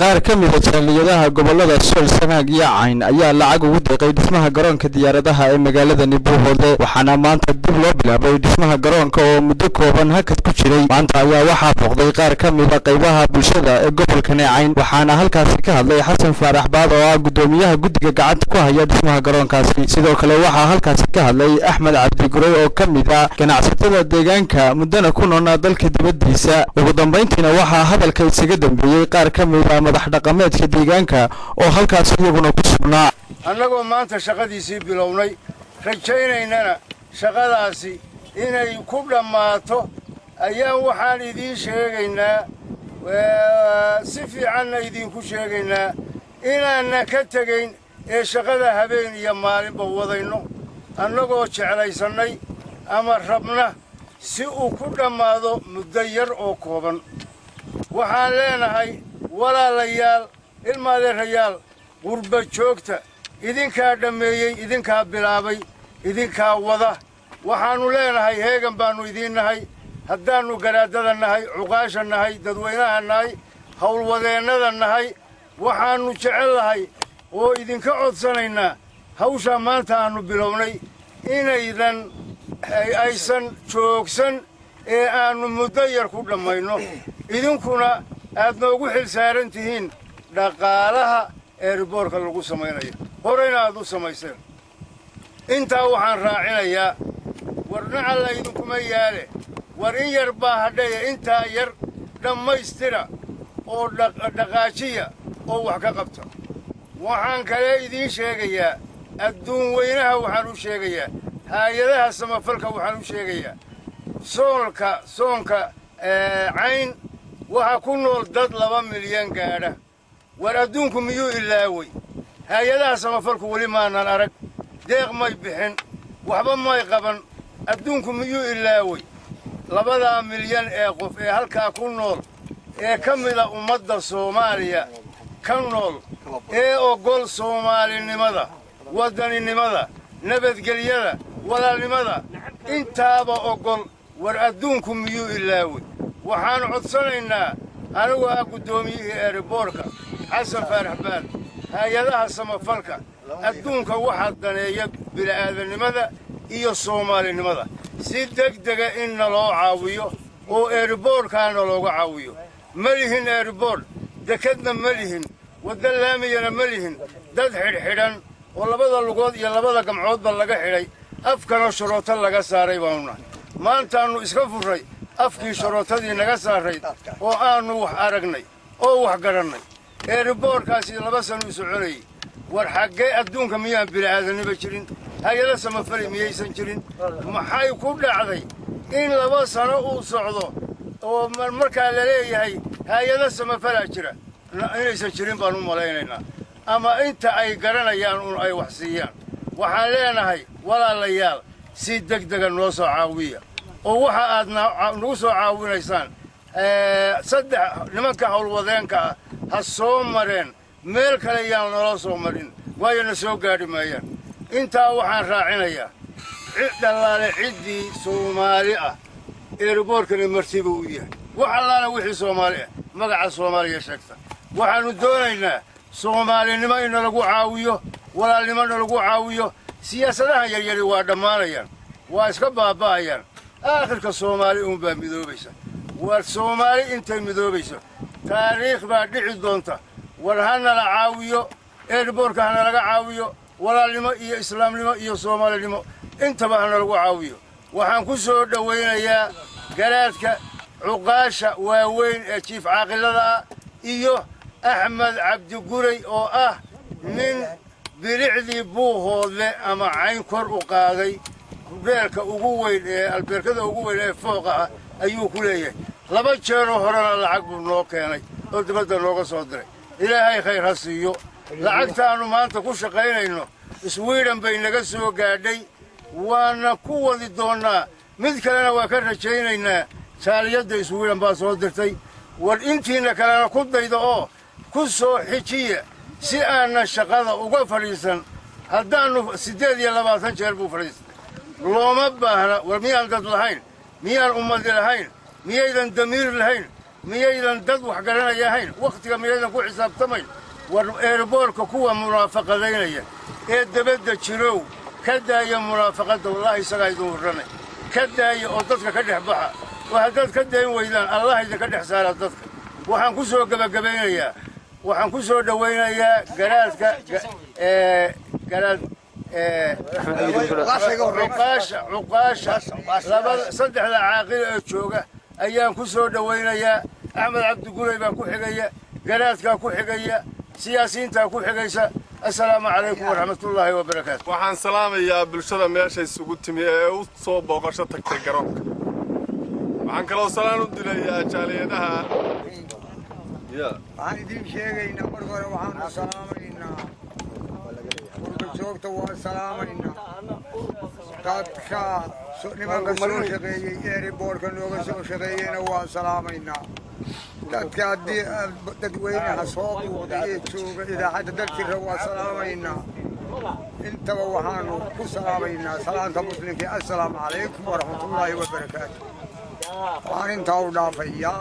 qaar ka mid ah jaaliyadaha gobolada Sool Sanaag iyo Cayn ayaa lacag ugu deeqay dhismaha garoonka diyaaradaha ee magaalada Buuhoodle waxaana maanta dib loo bilaabay dhismaha garoonka oo muddo kooban hakad ku jiray maanta ayaa waxaa booqday qaar ka mid ah qaybaha bulshada ee gobolka Cayn waxaana halkaas ka hadlay Xasan Faarax Baad oo ah gudoomiyaha guddiga gacanta ku haya dhismaha garoonkaasi sidoo kale waxaa halkaas ka hadlay Axmed Cabdi Guray oo ka mid ah ganacsatada deegaanka muddana ku noolaa dalka dibadiisa ugu dambeyntiina waxaa hadalka isaga dambeeyay qaar ka mid ah madax dhaqameedka deegaanka oo halkaas iyaguna ku sugnaa annagoo maanta shaqadiisii bilownay rajaynaynana shaqadaasi inay ku dhammaato ayaan waxaan idiin sheegaynaa si fiicanna idinku sheegaynaa inaanna ka tegayn ee shaqada habeen iyo maalinba wadayno annagoo jeclaysannay ama rabna si uu ku dhammaado muddo yar oo kooban waxaan leenahay walaalayaal ilmaadeerayaal qurba joogta idinkaa dhammeeyey idinkaa bilaabay idinkaa wada waxaannu leenahay heegan baannu idiin nahay haddaannu garaadada nahay cuqaasha nahay dadweynaha nahay howlwadeennada nahay waxaannu jecellahay oo idinka codsanaynaa hawshaa maanta aannu bilownay inaydan aysan joogsan ee aannu muddo yar ku dhammayno idinkuna aad noogu xil saaran tihiin dhaqaalaha eeriboorka lagu samaynayo horeyna aad u samayseen intaa waxaan raacinayaa war nacalla idinkuma yaale war in yar baa hadhaya intaa yar dhammaystira oo dhaqaajiya oo wax ka qabta waxaan kale idiin sheegayaa adduun weynaha waxaan u sheegayaa haayadaha samafalka waxaan u sheegayaa soonka Cayn waxa ku nool dad 2 milyan gaadha war adduunku miyuu ilaaway haayadaha samafalku weli maanan arag deeq may bixin waxba may qaban adduunku miyuu ilaaway 2 milyan ee qof ee halkaa ku nool ee ka mida ummadda Soomaaliya ka nool ee ogol Soomaalinimada wadaninimada nabadgelyada walaalnimada intaaba ogol war adduunku miyuu ilaaway waxaan codsanaynaa anigu ah gudoomiyihii eeriboorka Xasan Faarax Baad hay'adaha samafalka adduunka waxa daneeya bini'aadanimada iyo Soomaalinimada si degdega in loo caawiyo oo eeriboorkaana looga caawiyo malihin eeriboor dekadna malihin wada laamiyana malihin dad xidhan oo labada lugood iyo labada gamcoodba laga xidhay afkana shoroota laga saaray baana maantaanu iska furay afkii shorootadii naga saaray oo aanu wax aragnay oo wax garanay eeriboorkaasi 2 sano u soconayay war xaggee adduunka miyaan bini'aadanimo jirin hay'ada samafali miyaysan jirin maxay ku dhacday in 2 sano uu socdo oo markaa la leeyahay hay'ada samafala jira inaysan jirin baan u malaynaynaa ama inta ay garanayaan ay wax siiyaan waxaan leenahay walaalayaal si degdega noo soo caawiya oo waxa aad nagu soo caawinaysaan 3 nimanka howlwadeenka ha soo mareen meel kale yaan noo soo marin waayna soo gaadhi maayaan intaa waxaan raacinayaa dhalaale ciddii Soomaali ah eeriboorkana martiba u yahay waxaana wixii Soomaali ah magaca Soomaaliya sheegta waxaanu doonaynaa Soomaalinimo in lagu caawiyo walaalnimo lagu caawiyo siyaasadaha yaryar waa dhamaanayaan waa iska baaba'ayaan aakhirka Soomaali baa midoobaysa war Soomaali intay midoobayso taariikh baa dhici doonta war hana la caawiyo eeriboorka hana laga caawiyo walaalnimo iyo islaamnimo iyo Soomaalinimo intaba hana lagu caawiyo waxaan ku soo dhaweynayaa garaadka cuqaasha waaweyn ee chief caaqilada iyo Axmed Cabdi Guray oo ah nin bilicdii Buuhoodle ama Cayn kor u qaaday beerka ugu weyn ee albeerkada ugu weyn ee fooqa ayuu ku leeyahay 2 jeer horena lacag buu noo keenay oo dibadda looga soo diray ilaahay khayr ha siiyo lacagtaanu maanta ku shaqaynayno Sweden bay naga soo gaadhay waana ku wadi doonaa mid kalena waa ka rajaynaynaa jaaliyadda Sweden baa soo dirtay war intiina kalena ku daydo oo ku soo xijiya si aan shaqada uga fariisan haddaanu 28 jeer buu fariistay looma baahna war miyaan dad lahayn miyaan ummad lahayn miyaydan damiir lahayn miyaydan dad wax garanaya ahayn wakhtiga miyaydan ku xisaabtamayn war eerboorka kuwa munaafaqadaynaya ee dabadda jirow ka daaya munaafaqadda wallaahi isagaa idin warranay ka daaya oo dadka ka dhex baxa oo haddaad ka dayn weydaan allah idinka dhex saara dadka waxaan ku soo gebagabaynayaa waxaan ku soo dhowaynayaa garaadka garaad cuqaasha saddexda caaqil ee jooga ayaan ku soo dhowaynayaa axmed cabdiguley baa ku xigaya garaadkaa ku xigaya siyaasiyiintaa ku xigaysa assalaamu calaykum waraxmatullaahi wabarakaatu waxaan salaamayaa bulshada meesha isugu timi ee u soo booqasho tagtay garoonka waxaan kaloo salaan u dilayaa jaaliyadaha waxaan idiin sheegaynaa marka hore waxaanu salaamaynaa joogta waa salaamaynaa dadka nimanka soo shaqeeyey eeriboorka nooga soo shaqeeyeyna waa salaamaynaa dadka haddii dadweynaha soo duuqday ee jooga idaacadda dalkira waa salaamaynaa intaba waxaanu ku salaamaynaa salaanta muslimkii assalaamu calaykum waraxmatullaahi wabarakaatu waxaan intaa u dhaafayaa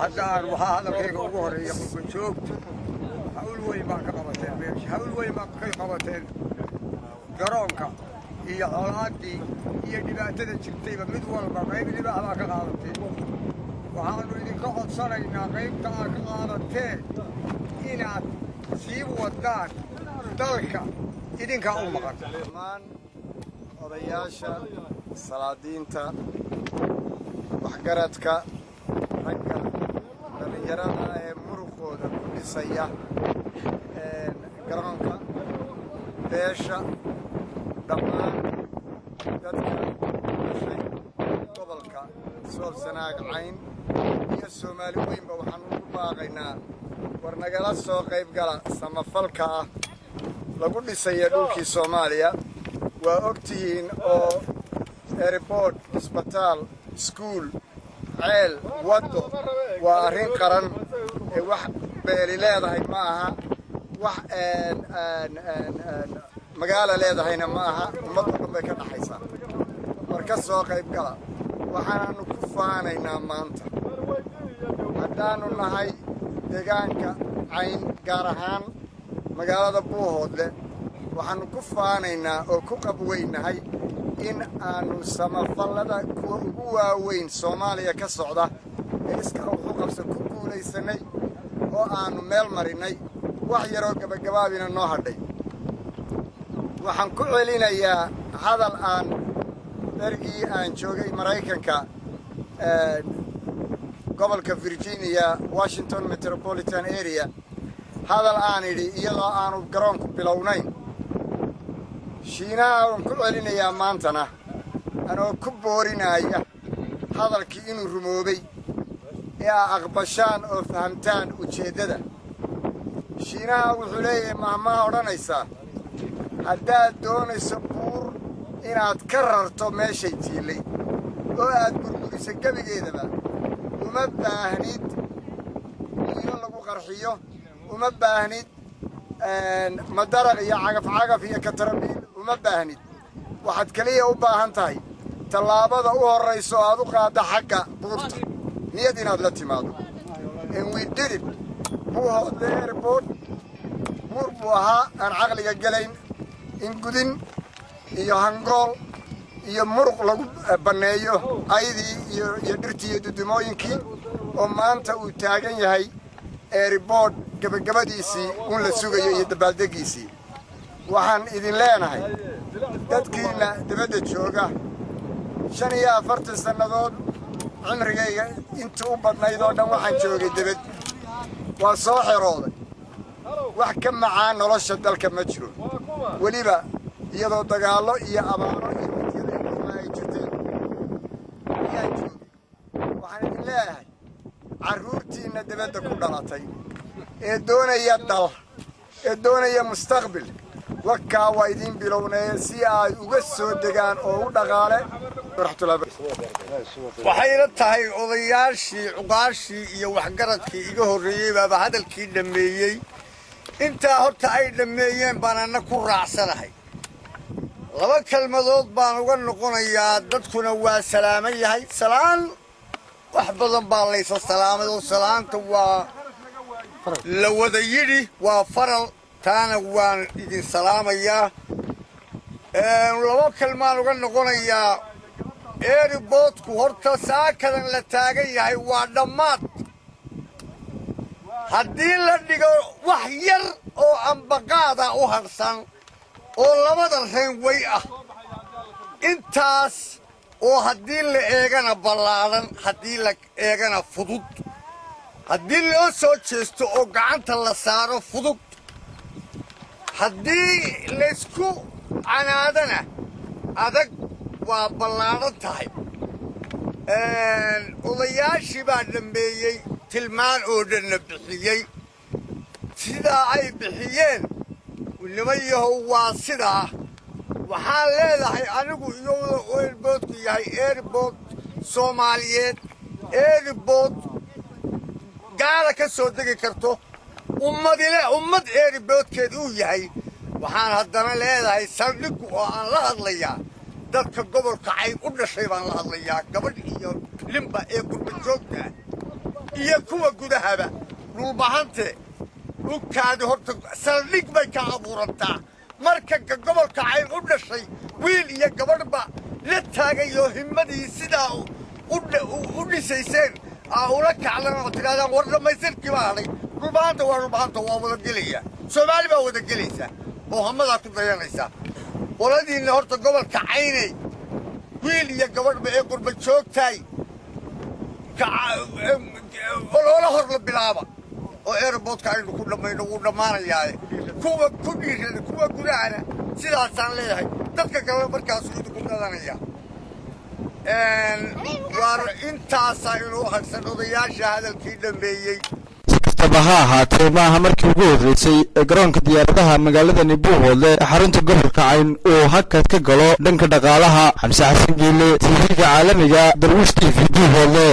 haddaan waxaa hadalkayga ugu horreeya qurba joogta hawl weyn baa ka qabateen meesha hawl weyn baa ka qabateen garoonka iyo colaaddii iyo dhibaatada jirtayba mid walba qayb libaax baa ka qaadateen waxaannu idinka codsanaynaa qaybta aad ka qaadateen inaad sii wadaan dalka idinkaa u maqan dhammaan odayaasha salaadiinta waxgaradka ragga dhallinyarada ee muruqooda ku dhisaya garoonka beesha dhammaan dadka dhashay gobolka sool sanaag cayn iyo soomaali weynba waxaan ugu baaqaynaa war nagala soo qayb gala samafalka ah lagu dhisaya dhulkii soomaaliya waa og tihiin oo airboort isbitaal iskuul ceel waddo waa arrin qaran ee wax beeli leedahay ma aha wax magaalo leedahayna ma aha ummadoo dhan bay ka dhaxaysaa war ka soo qayb gala waxaannu ku faanaynaa maanta haddaannu nahay deegaanka cayn gaar ahaan magaalada buuhoodle waxaannu ku faanaynaa oo ku qabweynahay in aannu samafallada kuwa ugu waaweyn soomaaliya ka socda ee iska wuxu qabsa ku guulaysannay oo aannu meel marinnay wax yaroo gabagabaabina noo hadhay waxaan ku celinayaa hadal aan dhergii aan joogay maraykanka gobolka virginia washington metropolitan area hadal aan idhi iyadoo aanu garoonku bilownayn shiinaha waan ku celinayaa maantana anoo ku boorinaya hadalkii inuu rumoobay ee aa aqbashaan oo fahamtaan ujeeddada shiinaha wuxuu leeyahay mahmaha odhanaysaa haddaad doonayso buur inaad ka rarto meeshay tiillay oo aad burburiso gebigeedaba uma baahnid miino lagu qarxiyo uma baahnid madaraq iyo cagaf iyo katarabiil uma baahnid waxaad keliya u baahan tahay tallaabada u horrayso aad u qaadda xagga buurta niyad inaad la timaado enwididid buuhoodle airboort buur buu ahaa aan caqliga gelayn in gudin iyo hangool iyo muruq lagu banneeyo aydii iyo dhirtii iyo dudumooyinkii oo maanta uu taagan yahay airboort gebagabadiisii un la sugayo iyo dabaaldeggiisii waxaan idin leenahay dadkiinna dibadda jooga 45 sannadood cimrigayga intii u badnayd oo dhan waxaan joogay dibad waa soo xerooday wax ka macaan nolosha dalka ma jiro weliba iyadoo dagaallo iyo abaaro iyo midyada ay jirteen ayaan joogay waxaan idin leeyahay carruurtiinna dibadda ku dhalatay ee doonaya dal ee doonaya mustaqbil wakaa waa idin bilownaya si ay uga soo degaan oo u dhaqaale waxayna tahay odayaashii cuqaashii iyo waxgaradkii iga horreeyey baaba hadalkii dhammeeyey intaa horta ay dhammeeyeen baan anna ku raacsanahay laba kelmadood baan uga noqonayaa dadkuna waa salaaman yahay salaan وحبضن بالليس السلام والسلام توا لو ذا يدي وفرل تانا وان يدي السلام يا لو كلمة نقول يا ايربوت كورتا ساكن لتاجي هاي وادمات هدي لديكو وحير او أنبقادا او هرسان او لمدرسين ويئة انتاس oo haddii la eegana ballaaran haddii la eegana fudud haddii loo soo jeesto oo gacanta la saaro fudud haddii laysku canaadana adag waa ballaaran tahay odayaashii baa dambeeyey tilmaan oo dhanna bixiyey sidaa ay bixiyeen nimayahow waa sidaa waxaan leedahay anigu iyadoo airportku yahay airport Soomaaliyeed airport gaala ka soo degi karto ummad airportkeed uu yahay waxaan haddana leedahay saldhigu oo aan la hadlayaa dadka gobolka Cayn u dhashay baan la hadlayaa gabadh iyo limba ee gurba joogta iyo kuwa gudahaba dhulbahante dhulkaadi horta saldhig bay ka abuurantaa marka gobolka Cayn u dhashay wiil iyo gabadhba la taagayo himmadii sidaa u dhisayseen ula kaclan oo tiraadaan war dhamaystinkii baa hadhay dhulbahanta waa wada gelaya Soomaali baa wada gelaysa oo hamada ku dayanaysa waladiina horta gobolka Caynay wiil iyo gabadhba ee qurba joogtay oloola hor la bilaaba oo airportka aynu ku dhamayno uu dhamaanayaa kuwa ku dhiiran kuwa gudahana sidaasaan leeyahay dadka kale markaas uu ku dadanaya war intaas inuu hagsan odayaasha hadalkii dambeeyay kastaba ahaatee maaha markii ugu horeysay garoonka diyaaradaha magaalada Buuhoodle ee xarunta gobolka Cayn uu hakad ka galo dhanka dhaqaalaha. Xamse Xasan Geele, TV-ga caalamiga Darwish TV Buuhoodle.